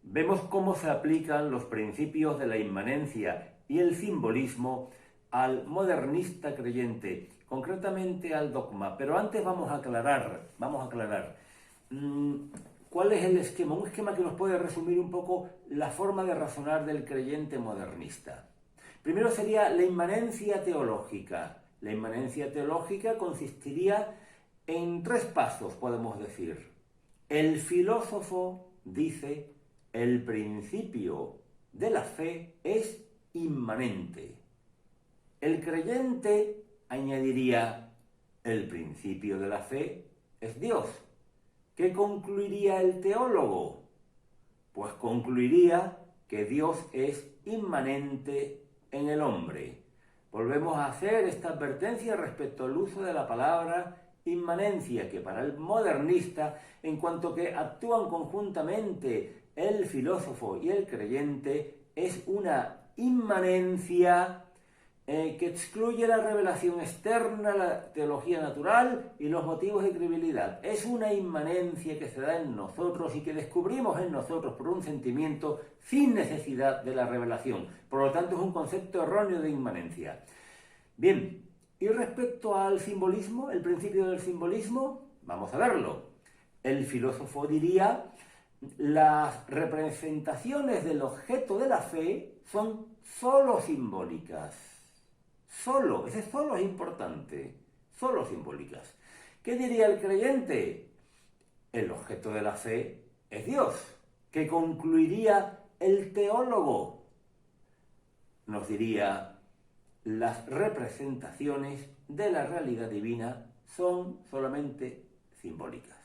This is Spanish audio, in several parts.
Vemos cómo se aplican los principios de la inmanencia y el simbolismo al modernista creyente, concretamente al dogma. Pero antes vamos a aclarar cuál es el esquema, un esquema que nos puede resumir un poco la forma de razonar del creyente modernista. Primero sería la inmanencia teológica. La inmanencia teológica consistiría en 3 pasos, podemos decir. El filósofo dice: el principio de la fe es inmanente. El creyente añadiría: el principio de la fe es Dios. ¿Qué concluiría el teólogo? Pues concluiría que Dios es inmanente en el hombre. Volvemos a hacer esta advertencia respecto al uso de la palabra inmanencia, que para el modernista, en cuanto que actúan conjuntamente el filósofo y el creyente, es una inmanencia que excluye la revelación externa, la teología natural y los motivos de credibilidad. Es una inmanencia que se da en nosotros y que descubrimos en nosotros por un sentimiento sin necesidad de la revelación. Por lo tanto, es un concepto erróneo de inmanencia. Bien, y respecto al simbolismo, el principio del simbolismo, vamos a verlo. El filósofo diría: las representaciones del objeto de la fe son sólo simbólicas. Ese solo es importante, solo simbólicas. ¿Qué diría el creyente? El objeto de la fe es Dios. ¿Qué concluiría el teólogo? Nos diría: las representaciones de la realidad divina son solamente simbólicas.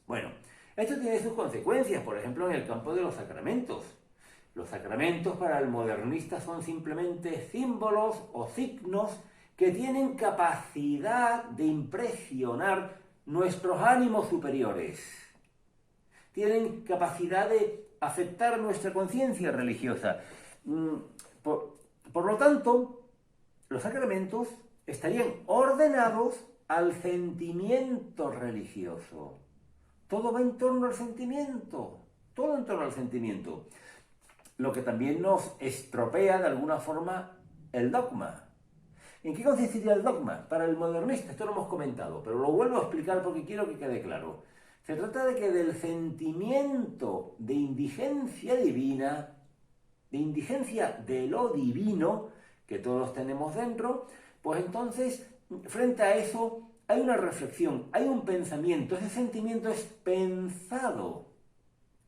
Bueno, esto tiene sus consecuencias, por ejemplo, en el campo de los sacramentos. Los sacramentos para el modernista son simplemente símbolos o signos que tienen capacidad de impresionar nuestros ánimos superiores. Tienen capacidad de afectar nuestra conciencia religiosa. Por lo tanto, los sacramentos estarían ordenados al sentimiento religioso. Todo va en torno al sentimiento, todo en torno al sentimiento. Lo que también nos estropea de alguna forma el dogma. ¿En qué consistiría el dogma? Para el modernista, esto lo hemos comentado, pero lo vuelvo a explicar porque quiero que quede claro. Se trata de que del sentimiento de indigencia divina, de indigencia de lo divino, que todos tenemos dentro, pues entonces, frente a eso, hay una reflexión, hay un pensamiento. Ese sentimiento es pensado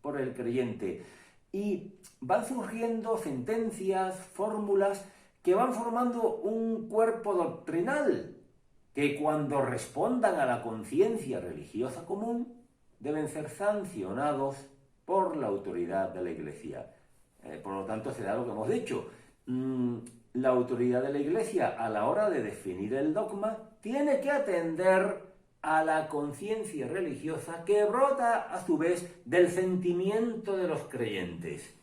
por el creyente. Y van surgiendo sentencias, fórmulas, que van formando un cuerpo doctrinal, que cuando respondan a la conciencia religiosa común, deben ser sancionados por la autoridad de la Iglesia. Por lo tanto, se da lo que hemos dicho. La autoridad de la Iglesia, a la hora de definir el dogma, tiene que atender a la conciencia religiosa que brota a su vez del sentimiento de los creyentes.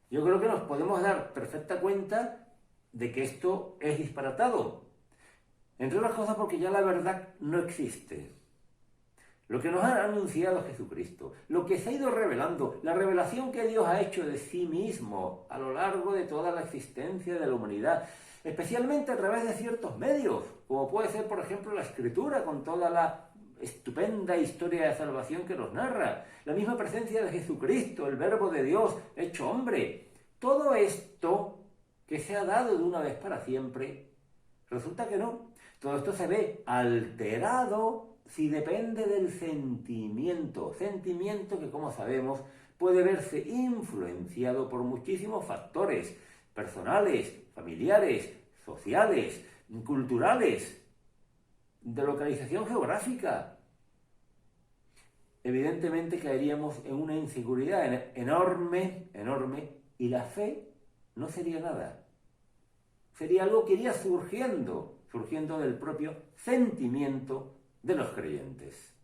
Yo creo que nos podemos dar perfecta cuenta de que esto es disparatado, entre otras cosas porque ya la verdad no existe. Lo que nos ha anunciado Jesucristo, lo que se ha ido revelando, la revelación que Dios ha hecho de sí mismo a lo largo de toda la existencia de la humanidad, especialmente a través de ciertos medios, como puede ser, por ejemplo, la Escritura, con toda la estupenda historia de salvación que nos narra, la misma presencia de Jesucristo, el Verbo de Dios hecho hombre. Todo esto que se ha dado de una vez para siempre, resulta que no. Todo esto se ve alterado si depende del sentimiento que, como sabemos, puede verse influenciado por muchísimos factores personales, familiares, sociales, culturales, de localización geográfica. Evidentemente caeríamos en una inseguridad enorme, y la fe no sería nada. Sería algo que iría surgiendo del propio sentimiento de los creyentes.